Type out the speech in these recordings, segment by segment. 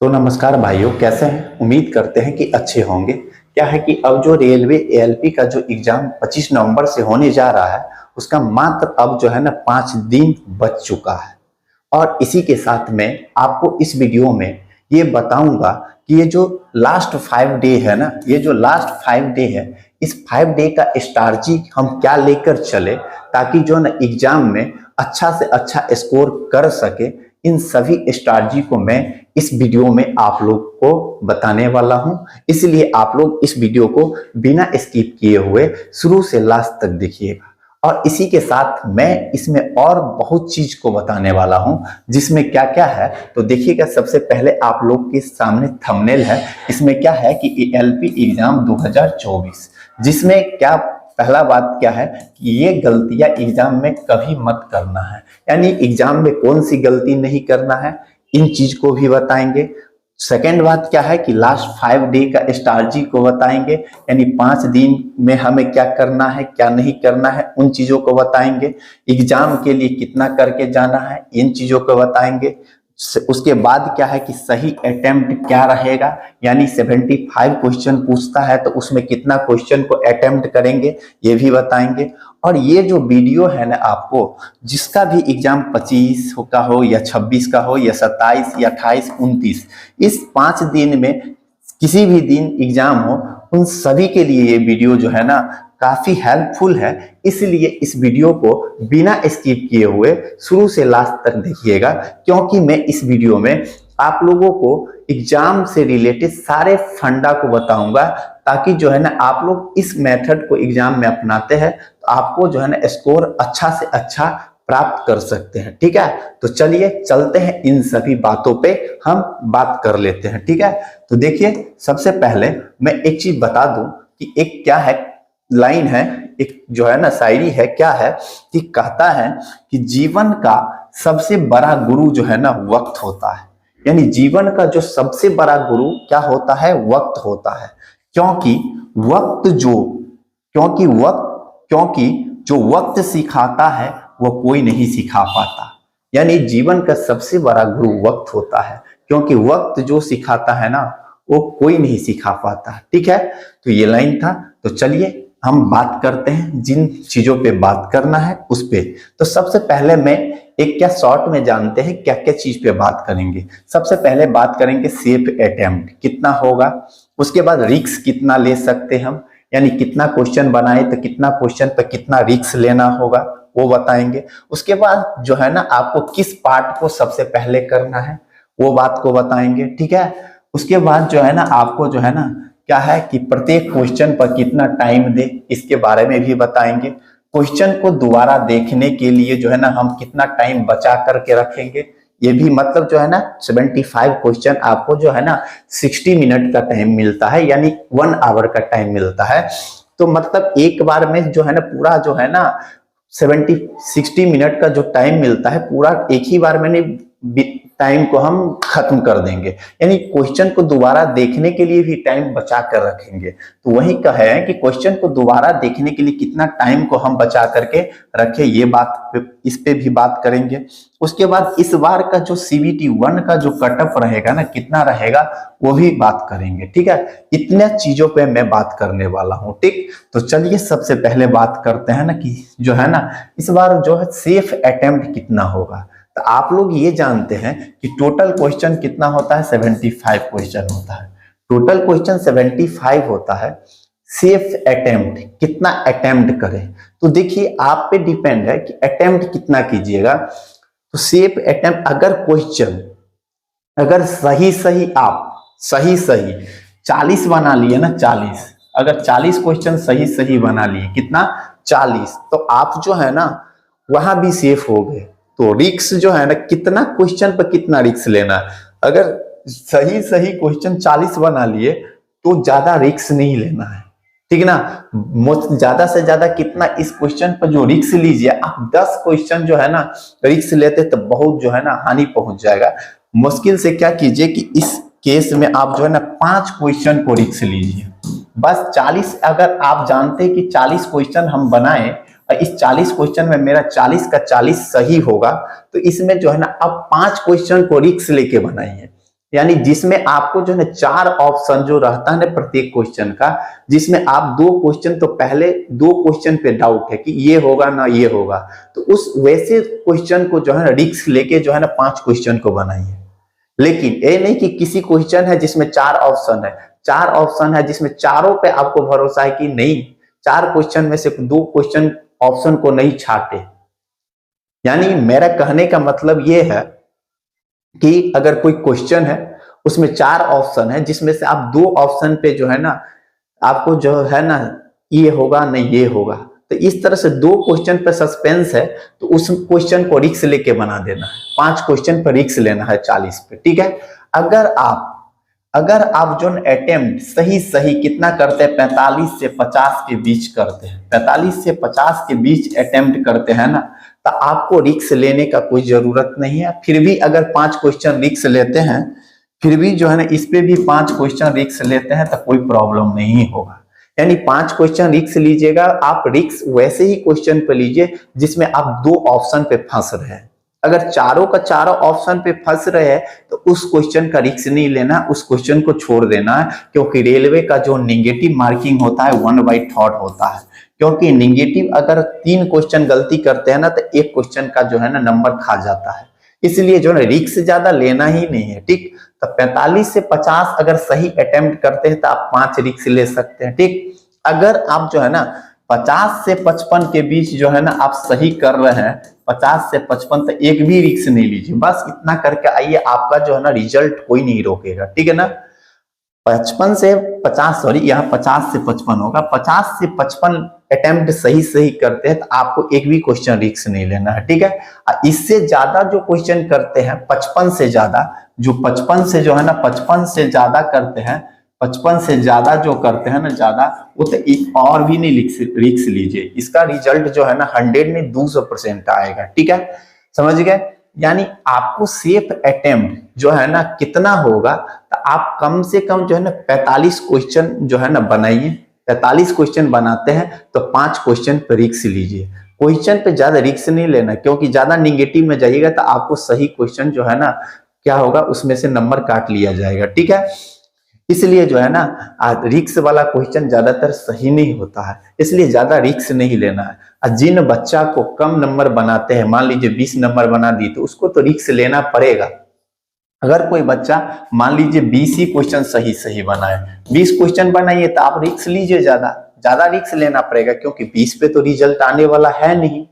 तो नमस्कार भाइयों, कैसे हैं? उम्मीद करते हैं कि अच्छे होंगे। क्या है कि अब जो रेलवे एएलपी का जो एग्जाम 25 नवंबर से होने जा रहा है, उसका मात्र अब जो है ना 5 दिन बच चुका है। और इसी के साथ में आपको इस वीडियो में ये बताऊंगा कि ये जो लास्ट 5 डे है ना, ये जो लास्ट 5 डे है, इस 5 डे का स्ट्रैटेजी हम क्या लेकर चले ताकि जो ना एग्जाम में अच्छा से अच्छा स्कोर कर सके। इन सभी स्ट्रैटेजी को मैं इस वीडियो में आप लोग को बताने वाला हूं, इसलिए आप लोग इस वीडियो को बिना स्किप किए हुए शुरू से लास्ट तक देखिएगा। और इसी के साथ मैं इसमें और बहुत चीज को बताने वाला हूं, जिसमें क्या क्या है तो देखिएगा। सबसे पहले आप लोग के सामने थंबनेल है, इसमें क्या है कि एएलपी एग्जाम 2024, जिसमें क्या पहला बात क्या है कि ये गलतियां एग्जाम में कभी मत करना है। यानी एग्जाम में कौन सी गलती नहीं करना है, इन चीज को भी बताएंगे। सेकेंड बात क्या है कि लास्ट 5 डे का स्ट्रैटेजी को बताएंगे, यानी 5 दिन में हमें क्या करना है क्या नहीं करना है, उन चीजों को बताएंगे। एग्जाम के लिए कितना करके जाना है, इन चीजों को बताएंगे। उसके बाद क्या है कि सही अटेम्प्ट क्या रहेगा, यानी 75 क्वेश्चन पूछता है तो उसमें कितना क्वेश्चन को अटेम्प्ट करेंगे, ये भी बताएंगे। और ये जो वीडियो है ना, आपको जिसका भी एग्जाम 25 का हो या 26 का हो या 27 या 28 29, इस 5 दिन में किसी भी दिन एग्जाम हो, उन सभी के लिए ये वीडियो जो है ना काफी हेल्पफुल है। इसलिए इस वीडियो को बिना स्किप किए हुए शुरू से लास्ट तक देखिएगा, क्योंकि मैं इस वीडियो में आप लोगों को एग्जाम से रिलेटेड सारे फंडा को बताऊंगा, ताकि जो है ना आप लोग इस मेथड को एग्जाम में अपनाते हैं तो आपको जो है ना स्कोर अच्छा से अच्छा प्राप्त कर सकते हैं। ठीक है, तो चलिए चलते हैं, इन सभी बातों पे हम बात कर लेते हैं। ठीक है, तो देखिए सबसे पहले मैं एक चीज बता दूं कि एक क्या है लाइन है, एक जो है ना शायरी है, क्या है कि कहता है कि जीवन का सबसे बड़ा गुरु जो है ना वक्त होता है। यानी जीवन का जो सबसे बड़ा गुरु क्या होता है, वक्त होता है। क्योंकि वक्त जो क्योंकि जो वक्त सिखाता है वो कोई नहीं सिखा पाता। यानी जीवन का सबसे बड़ा गुरु वक्त होता है, क्योंकि वक्त जो सिखाता है ना वो कोई नहीं सिखा पाता। ठीक है, तो ये लाइन था। तो चलिए हम बात करते हैं जिन चीजों पे बात करना है उस पे। तो सबसे पहले मैं एक क्या शॉर्ट में जानते हैं क्या क्या चीज पे बात करेंगे। सबसे पहले बात करेंगे सेफ अटेम्प्ट कितना होगा, उसके बाद रिस्क कितना ले सकते हम, यानी कितना क्वेश्चन बनाए तो कितना क्वेश्चन पर कितना रिस्क लेना होगा, वो बताएंगे। उसके बाद जो है ना आपको किस पार्ट को सबसे पहले करना है, वो बात को बताएंगे। ठीक है, उसके बाद जो है ना आपको जो है ना क्या है कि प्रत्येक क्वेश्चन पर कितना टाइम दे, इसके बारे में भी बताएंगे। क्वेश्चन को दोबारा देखने के लिए जो है ना हम कितना टाइम बचा करके रखेंगे, ये भी मतलब जो है ना 75 क्वेश्चन आपको जो है ना 60 मिनट का टाइम मिलता है, यानी 1 आवर का टाइम मिलता है। तो मतलब एक बार में जो है ना पूरा जो है ना 60 मिनट का जो टाइम मिलता है, पूरा एक ही बार में नहीं, टाइम को हम खत्म कर देंगे। यानी क्वेश्चन को दोबारा देखने के लिए भी टाइम बचा कर रखेंगे। तो वही कहे कि क्वेश्चन को दोबारा देखने के लिए कितना टाइम को हम बचा करके रखें, ये बात इस पे भी बात करेंगे। उसके बाद इस बार का जो CBT 1 का जो कटअप रहेगा ना कितना रहेगा, वो भी बात करेंगे। ठीक है, इतने चीजों पे मैं बात करने वाला हूँ। ठीक, तो चलिए सबसे पहले बात करते हैं ना कि जो है ना इस बार जो है सेफ अटेम्प्ट कितना होगा। तो आप लोग ये जानते हैं कि टोटल क्वेश्चन कितना होता है, 75 क्वेश्चन होता है। टोटल क्वेश्चन 75 होता है। सेफ अटेम्प्ट कितना अटेम्प्ट करें, तो देखिए आप पे डिपेंड है कि अटेम्प्ट कितना कीजिएगा। तो सेफ अटेम्प्ट अगर क्वेश्चन अगर सही 40 बना लिए ना, 40 अगर 40 क्वेश्चन सही बना लिए, कितना 40, तो आप जो है ना वहां भी सेफ हो गए। तो रिक्स जो है ना कितना क्वेश्चन पर कितना रिक्स लेना, अगर सही क्वेश्चन 40 बना लिए तो ज्यादा रिक्स नहीं लेना है। ठीक ना, ज्यादा से ज्यादा कितना इस क्वेश्चन पर जो रिक्स लीजिए आप, 10 क्वेश्चन जो है ना रिक्स लेते तो बहुत जो है ना हानि पहुंच जाएगा। मुश्किल से क्या कीजिए कि इस केस में आप जो है ना 5 क्वेश्चन को रिक्स लीजिए बस। 40 अगर आप जानते हैं कि 40 क्वेश्चन हम बनाए और इस 40 क्वेश्चन में मेरा 40 का 40 सही होगा, तो इसमें जो है ना अब 5 क्वेश्चन को रिक्स लेके बनाइए। यानी जिसमें आपको जो है ना 4 ऑप्शन जो रहता है ना प्रत्येक क्वेश्चन का, जिसमें आप 2 क्वेश्चन तो पहले 2 क्वेश्चन पे डाउट है कि ये होगा ना ये होगा, तो उस वैसे क्वेश्चन को जो है ना रिस्क लेके जो है ना 5 क्वेश्चन को बनाइए। लेकिन ये नहीं कि किसी क्वेश्चन है जिसमें 4 ऑप्शन है, 4 ऑप्शन है जिसमें चारों पे आपको भरोसा है कि नहीं, 4 क्वेश्चन में से 2 क्वेश्चन ऑप्शन को नहीं छाटे। यानी मेरा कहने का मतलब ये है कि अगर कोई क्वेश्चन है उसमें 4 ऑप्शन है जिसमें से आप 2 ऑप्शन पे जो है ना आपको जो है ना ये होगा नहीं ये होगा, तो इस तरह से 2 क्वेश्चन पे सस्पेंस है तो उस क्वेश्चन को रिस्क लेके बना देना है। 5 क्वेश्चन पर रिस्क लेना है 40 पे, ठीक है। अगर आप जो अटेम्प्ट सही सही कितना करते हैं, 45 से 50 के बीच करते हैं, 45 से 50 के बीच अटेम्प्ट करते हैं ना, तो आपको रिस्क लेने का कोई जरूरत नहीं है। फिर भी अगर 5 क्वेश्चन रिस्क लेते हैं, फिर भी जो है ना इस पे भी 5 क्वेश्चन रिस्क लेते हैं तो कोई प्रॉब्लम नहीं होगा। यानी 5 क्वेश्चन रिस्क लीजिएगा, आप रिस्क वैसे ही क्वेश्चन पे लीजिए जिसमें आप 2 ऑप्शन पे फंस रहे हैं। अगर चारों का चारों ऑप्शन पे फंस रहे हैं तो उस क्वेश्चन का रिस्क नहीं लेना, उस क्वेश्चन को छोड़ देना है, क्योंकि रेलवे का जो निगेटिव मार्किंग होता है 1 बाई थॉट होता है। क्योंकि निगेटिव अगर 3 क्वेश्चन गलती करते हैं ना तो 1 क्वेश्चन का जो है ना नंबर खा जाता है, इसलिए जो है रिस्क ज्यादा लेना ही नहीं है, ठीक। तो 45 से 50 अगर सही अटेम्प्ट करते हैं तो आप 5 रिस्क ले सकते हैं, ठीक। अगर आप जो है ना 50 से 55 के बीच जो है ना आप सही कर रहे हैं, 50 से 55 तो एक भी रिस्क नहीं लीजिए, बस इतना करके आइए, आपका जो है ना रिजल्ट कोई नहीं रोकेगा, ठीक है ना। 55 से 50 सॉरी यहाँ 50 से 55 होगा, 50 से 55 अटेम्प्ट सही सही करते हैं तो आपको एक भी क्वेश्चन रिस्क नहीं लेना है, ठीक है। इससे ज्यादा जो क्वेश्चन करते हैं 55 से ज्यादा, जो 55 से जो है ना 55 से ज्यादा करते हैं, 55 से ज्यादा जो करते हैं ना ज्यादा, वो तो एक और भी नहीं रिस्क लीजिए, इसका रिजल्ट जो है ना 100 में 200% आएगा, ठीक है, समझ गए। यानी आपको सेफ अटेम्प्ट जो है ना कितना होगा, तो आप कम से कम जो है ना 45 क्वेश्चन जो है ना बनाइए। 45 क्वेश्चन बनाते हैं तो 5 क्वेश्चन पर रिस्क लीजिए, क्वेश्चन पे ज्यादा रिस्क नहीं लेना, क्योंकि ज्यादा निगेटिव में जाइएगा तो आपको सही क्वेश्चन जो है ना क्या होगा उसमें से नंबर काट लिया जाएगा, ठीक है। इसलिए जो है ना रिस्क वाला क्वेश्चन ज्यादातर सही नहीं होता है, इसलिए ज्यादा रिस्क नहीं लेना है। जिन बच्चा को कम नंबर बनाते हैं, मान लीजिए 20 नंबर बना दी, तो उसको तो रिस्क लेना पड़ेगा। अगर कोई बच्चा मान लीजिए 20 ही क्वेश्चन सही सही बनाए, 20 क्वेश्चन बनाइए तो आप रिस्क लीजिए, ज्यादा ज्यादा रिस्क लेना पड़ेगा, क्योंकि 20 पे तो रिजल्ट आने वाला है नहीं।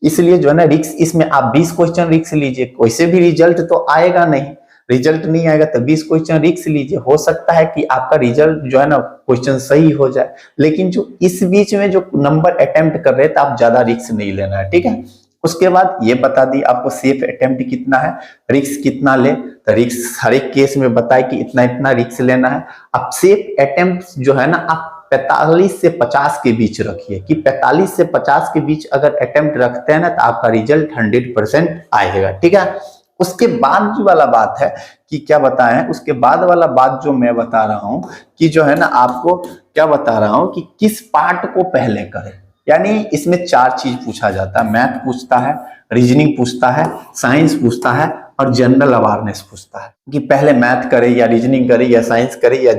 इसलिए जो है ना रिस्क, इसमें आप 20 क्वेश्चन रिस्क लीजिए, वैसे भी रिजल्ट तो आएगा नहीं, रिजल्ट नहीं आएगा तो 20 क्वेश्चन रिस्क लीजिए, हो सकता है कि आपका रिजल्ट जो है ना क्वेश्चन सही हो जाए। लेकिन जो इस बीच में जो नंबर अटेम्प्ट कर रहे हैं तो आप ज्यादा रिस्क नहीं लेना है, ठीक है। उसके बाद ये बता दी आपको सेफ अटेम्प्ट कितना है, रिस्क कितना ले, तो रिस्क हर एक केस में बताए कि इतना इतना रिस्क लेना है। अब सेफ अटेम्प्ट जो है ना आप 45 से 50 के बीच रखिए, कि 45 से 50 के बीच अगर अटेम्प्ट रखते हैं ना तो आपका रिजल्ट 100% आएगा, ठीक है। उसके बाद वाला बात है कि क्या बताएं, उसके बाद वाला बात जो मैं बता रहा हूं कि जो है ना आपको क्या बता रहा हूं कि किस पार्ट को पहले करें। यानी इसमें 4 चीज पूछा जाता है, मैथ पूछता है, रीजनिंग पूछता है, साइंस पूछता है और जनरल अवेयरनेस पूछता है, कि पहले मैथ करे या रीजनिंग करे या साइंस करे या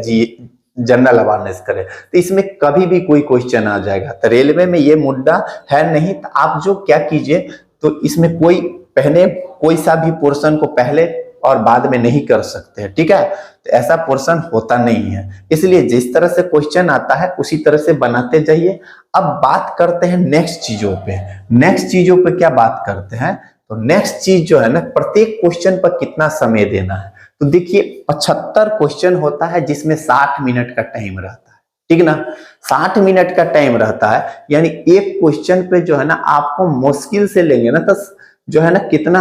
जनरल अवेयरनेस करे। तो इसमें कभी भी कोई क्वेश्चन आ जाएगा, तो रेलवे में ये मुद्दा है नहीं। तो आप जो क्या कीजिए, तो इसमें कोई सा भी पोर्शन को पहले और बाद में नहीं कर सकते हैं, ठीक है। तो ऐसा पोर्शन होता नहीं है, इसलिए जिस तरह से क्वेश्चन आता है उसी तरह से बनाते जाइए। अब बात करते हैं नेक्स्ट चीजों पे। नेक्स्ट चीजों पे क्या बात करते हैं, तो नेक्स्ट चीज जो है ना प्रत्येक क्वेश्चन पर कितना समय देना है। तो देखिए 75 क्वेश्चन होता है जिसमें 60 मिनट का टाइम रहता है, ठीक ना। 60 मिनट का टाइम रहता है, यानी एक क्वेश्चन पे जो है ना आपको मुश्किल से लेंगे ना तो जो है ना कितना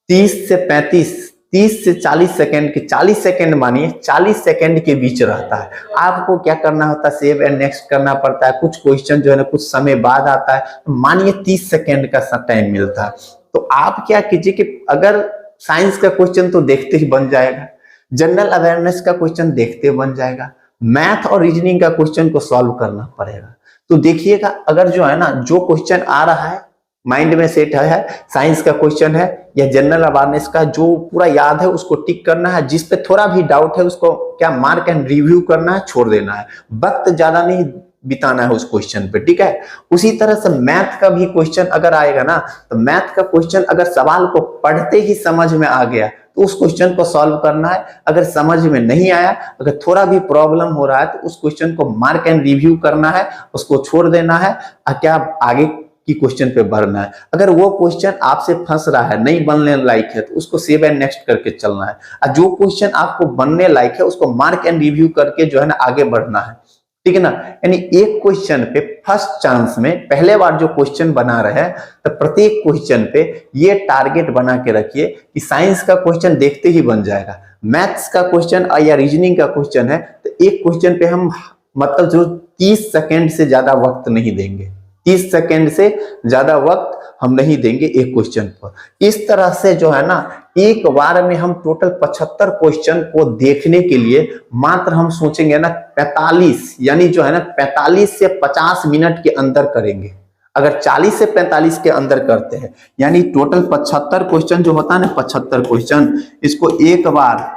30 से 40 सेकंड के 40 सेकंड मानिए 40 सेकंड के बीच रहता है। आपको क्या करना होता है, सेव एंड नेक्स्ट करना पड़ता है। कुछ क्वेश्चन जो है ना कुछ समय बाद आता है, मानिए 30 सेकंड का टाइम मिलता है, तो आप क्या कीजिए कि अगर साइंस का क्वेश्चन तो देखते ही बन जाएगा, जनरल अवेयरनेस का क्वेश्चन देखते बन जाएगा, मैथ और रीजनिंग का क्वेश्चन को सॉल्व करना पड़ेगा। तो देखिएगा अगर जो है ना जो क्वेश्चन आ रहा है माइंड में सेट है साइंस का क्वेश्चन है या जनरल अवेयरनेस का, जो पूरा याद है उसको टिक करना है, जिस पे थोड़ा भी डाउट है उसको क्या मार्क एंड रिव्यू करना है, छोड़ देना है, वक्त ज्यादा नहीं बिताना है उस क्वेश्चन पे, ठीक है। उसी तरह से मैथ का भी क्वेश्चन अगर आएगा ना, तो मैथ का क्वेश्चन अगर सवाल को पढ़ते ही समझ में आ गया तो उस क्वेश्चन को सॉल्व करना है। अगर समझ में नहीं आया, अगर थोड़ा भी प्रॉब्लम हो रहा है, तो उस क्वेश्चन को मार्क एंड रिव्यू करना है, उसको छोड़ देना है और क्या आगे की क्वेश्चन पे बढ़ना है। अगर वो क्वेश्चन आपसे फंस रहा है, नहीं बनने लायक है, तो उसको सेव एंड नेक्स्ट करके चलना है। और जो क्वेश्चन आपको बनने लायक है उसको मार्क एंड रिव्यू करके जो है ना आगे बढ़ना है, ठीक है ना। यानी एक क्वेश्चन पे फर्स्ट चांस में पहले बार जो क्वेश्चन बना रहे हैं, तो प्रत्येक क्वेश्चन पे ये टारगेट बना के रखिए कि साइंस का क्वेश्चन देखते ही बन जाएगा। मैथ्स का क्वेश्चन या रीजनिंग का क्वेश्चन है तो एक क्वेश्चन पे हम मतलब जो 30 सेकेंड से ज्यादा वक्त नहीं देंगे, 30 सेकेंड से ज्यादा वक्त हम नहीं देंगे एक क्वेश्चन पर। इस तरह से जो है ना एक बार में हम टोटल 75 क्वेश्चन को देखने के लिए मात्र हम सोचेंगे ना 45, यानी जो है ना 45 से 50 मिनट के अंदर करेंगे। अगर 40 से 45 के अंदर करते हैं, यानी टोटल 75 क्वेश्चन जो होता है ना 75 क्वेश्चन, इसको एक बार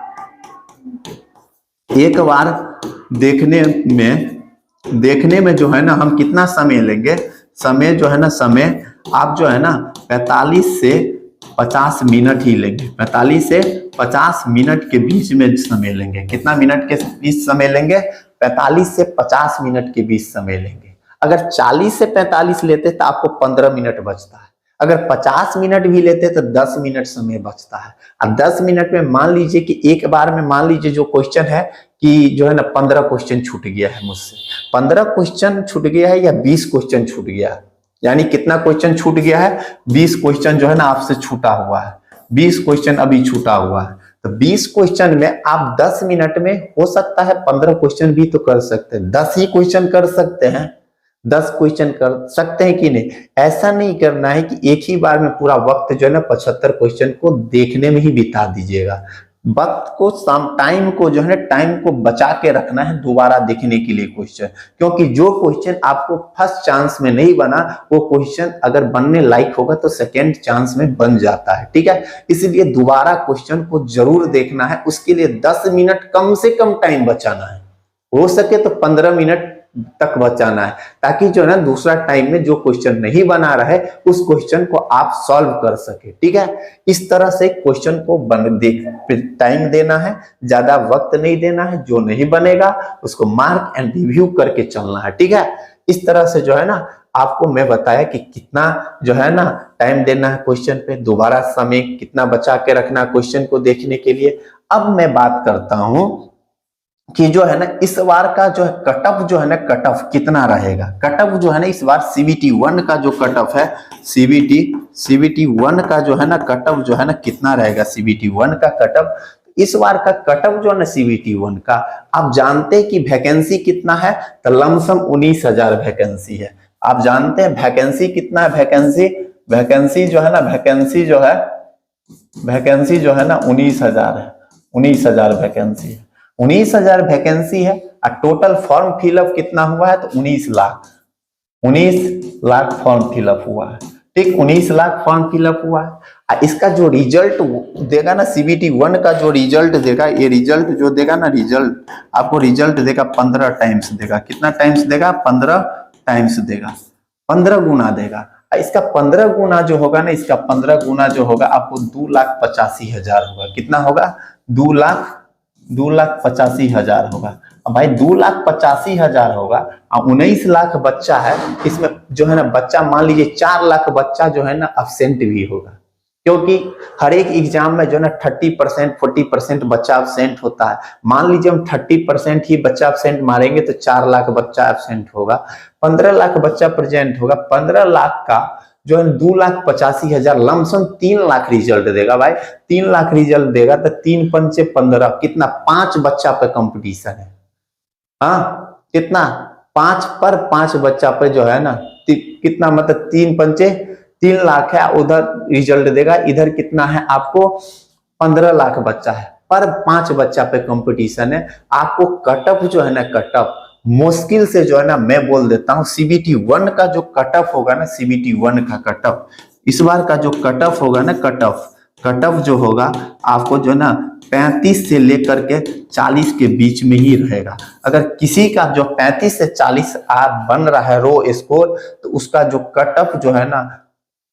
देखने में जो है ना हम कितना समय लेंगे, समय जो है ना समय आप जो है ना 45 से 50 मिनट ही लेंगे, 45 से 50 मिनट के बीच में समय लेंगे। कितना मिनट के बीच समय लेंगे? 45 से 50 मिनट के बीच समय लेंगे। अगर 40 से 45 लेते तो आपको 15 मिनट बचता है, अगर 50 मिनट भी लेते तो 10 मिनट समय बचता है। अब 10 मिनट में मान लीजिए कि एक बार में मान लीजिए जो क्वेश्चन है कि जो है ना 15 क्वेश्चन छूट गया है मुझसे, 15 क्वेश्चन छूट गया है या 20 क्वेश्चन छूट गया है, यानी कितना क्वेश्चन छूट गया है? 20 क्वेश्चन जो है ना आपसे छूटा हुआ है, 20 क्वेश्चन अभी छूटा हुआ है। तो 20 क्वेश्चन में आप 10 मिनट में हो सकता है 15 क्वेश्चन भी तो कर सकते हैं, 10 ही क्वेश्चन कर सकते हैं, 10 क्वेश्चन कर सकते हैं कि नहीं। ऐसा नहीं करना है कि एक ही बार में पूरा वक्त जो है ना 75 क्वेश्चन को देखने में ही बिता दीजिएगा। वक्त को टाइम को जो है ना टाइम को बचा के रखना है दोबारा देखने के लिए क्वेश्चन, क्योंकि जो क्वेश्चन आपको फर्स्ट चांस में नहीं बना वो क्वेश्चन अगर बनने लायक होगा तो सेकेंड चांस में बन जाता है, ठीक है। इसलिए दोबारा क्वेश्चन को जरूर देखना है, उसके लिए 10 मिनट कम से कम टाइम बचाना है, हो सके तो 15 मिनट तक बचाना है, ताकि जो है ना दूसरा टाइम में जो क्वेश्चन नहीं बना रहे उस क्वेश्चन को आप सॉल्व कर सके, ठीक है। इस तरह से क्वेश्चन को टाइम देना है, ज्यादा वक्त नहीं देना है, जो नहीं बनेगा उसको मार्क एंड रिव्यू करके चलना है, ठीक है। इस तरह से जो है ना आपको मैं बताया कि कितना जो है ना टाइम देना है क्वेश्चन पे, दोबारा समय कितना बचा के रखना क्वेश्चन को देखने के लिए। अब मैं बात करता हूं कि जो है ना इस बार का जो है कटअप जो है ना कटअप कितना रहेगा। कटअप जो है ना इस बार CBT 1 का जो कटअप है, CBT 1 का जो है ना कटअप जो है ना कितना रहेगा, CBT 1 का कटअप। इस बार का कटअप जो है ना CBT 1 का, आप जानते हैं कि वैकेंसी कितना है, तो लमसम 19,000 वैकेंसी है। आप जानते हैं वैकेंसी कितना है? वैकेंसी जो है ना वैकेंसी जो है ना 19,000 है, 19,000 वैकेंसी है, 19,000 वैकेंसी है। और टोटल फॉर्म फिलअप कितना हुआ है? तो 19 लाख फॉर्म फिलअप हुआ है, ठीक, 19 लाख फॉर्म फिलअप हुआ है। और इसका जो रिजल्ट देगा ना CBT 1 का जो रिजल्ट देगा, ये रिजल्ट जो देगा ना, रिजल्ट आपको रिजल्ट देगा 15 टाइम्स देगा। कितना टाइम्स देगा? 15 टाइम्स देगा, 15 गुना देगा। इसका 15 गुना जो होगा ना, इसका 15 गुना जो होगा आपको 2,85,000 होगा। कितना होगा? 2,85,000 होगा। अब भाई 2,85,000 होगा और 19 लाख बच्चा है, इसमें जो है ना बच्चा मान लीजिए 4 लाख बच्चा जो है ना अब्सेंट भी होगा, क्योंकि हर एक एग्जाम में जो है ना 30% 40% बच्चा अब्सेंट होता है। मान लीजिए हम 30% ही बच्चा अब्सेंट मारेंगे तो 4 लाख बच्चा अब्सेंट होगा, 15 लाख बच्चा प्रेजेंट होगा। 15 लाख का जो है 2,85,000 लमसम 3 लाख रिजल्ट देगा भाई, 3 लाख रिजल्ट देगा तो 3 पंचे 15, कितना? 5 बच्चा पे कंपटीशन है। हाँ कितना? 5 पर 5 बच्चा पे जो है ना कितना, मतलब 3 पंचे 3 लाख है, उधर रिजल्ट देगा। इधर कितना है आपको? 15 लाख बच्चा है, पर 5 बच्चा पे कंपटीशन है। आपको कटअप जो है ना कटअप मुश्किल से जो है ना मैं बोल देता हूँ सीबीटी 1 का जो कट ऑफ होगा ना, सीबीटी 1 का कट ऑफ, इस बार का जो कट ऑफ होगा ना, कट ऑफ जो होगा आपको जो है ना 35 से लेकर के 40 के बीच में ही रहेगा। अगर किसी का जो 35 से 40 आप बन रहा है रो स्कोर, तो उसका जो कट ऑफ जो है ना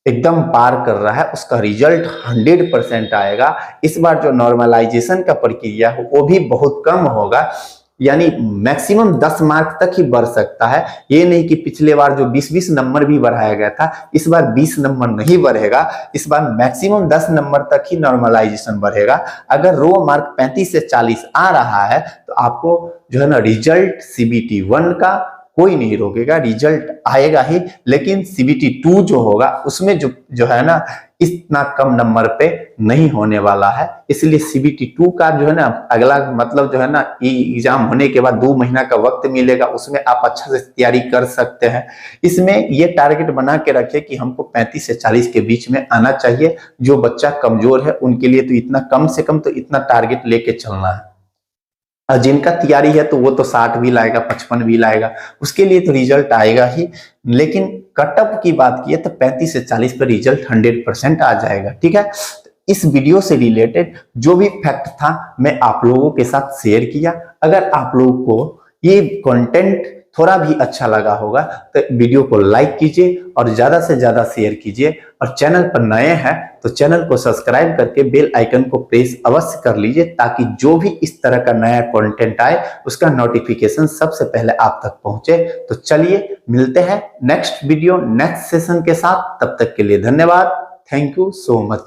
एकदम पार कर रहा है, उसका रिजल्ट 100% आएगा। इस बार जो नॉर्मलाइजेशन का प्रक्रिया है वो भी बहुत कम होगा, यानी मैक्सिमम 10 मार्क तक ही बढ़ सकता है। ये नहीं कि पिछले बार जो 20-20 नंबर भी बढ़ाया गया था, इस बार 20 नंबर नहीं बढ़ेगा, इस बार मैक्सिमम 10 नंबर तक ही नॉर्मलाइजेशन बढ़ेगा। अगर रो मार्क 35 से 40 आ रहा है तो आपको जो है ना रिजल्ट सीबीटी 1 का कोई नहीं रोकेगा, रिजल्ट आएगा ही। लेकिन सीबीटी 2 जो होगा उसमें जो है ना इतना कम नंबर पे नहीं होने वाला है, इसलिए सीबीटी 2 का जो है ना अगला मतलब जो है ना एग्जाम होने के बाद 2 महीना का वक्त मिलेगा, उसमें आप अच्छा से तैयारी कर सकते हैं। इसमें ये टारगेट बना के रखे कि हमको 35 से 40 के बीच में आना चाहिए। जो बच्चा कमजोर है उनके लिए तो इतना कम से कम तो इतना टारगेट लेके चलना है, और जिनका तैयारी है तो वो तो 60 भी लाएगा, 55 भी लाएगा, उसके लिए तो रिजल्ट आएगा ही। लेकिन कटअप की बात की तो 35 से 40 पर रिजल्ट 100% आ जाएगा। ठीक है, इस वीडियो से रिलेटेड जो भी फैक्ट था मैं आप लोगों के साथ शेयर किया। अगर आप लोगों को ये कंटेंट थोड़ा भी अच्छा लगा होगा तो वीडियो को लाइक कीजिए और ज्यादा से ज्यादा शेयर कीजिए, और चैनल पर नए हैं तो चैनल को सब्सक्राइब करके बेल आइकन को प्रेस अवश्य कर लीजिए, ताकि जो भी इस तरह का नया कंटेंट आए उसका नोटिफिकेशन सबसे पहले आप तक पहुंचे। तो चलिए मिलते हैं नेक्स्ट वीडियो नेक्स्ट सेशन के साथ, तब तक के लिए धन्यवाद। Thank you so much.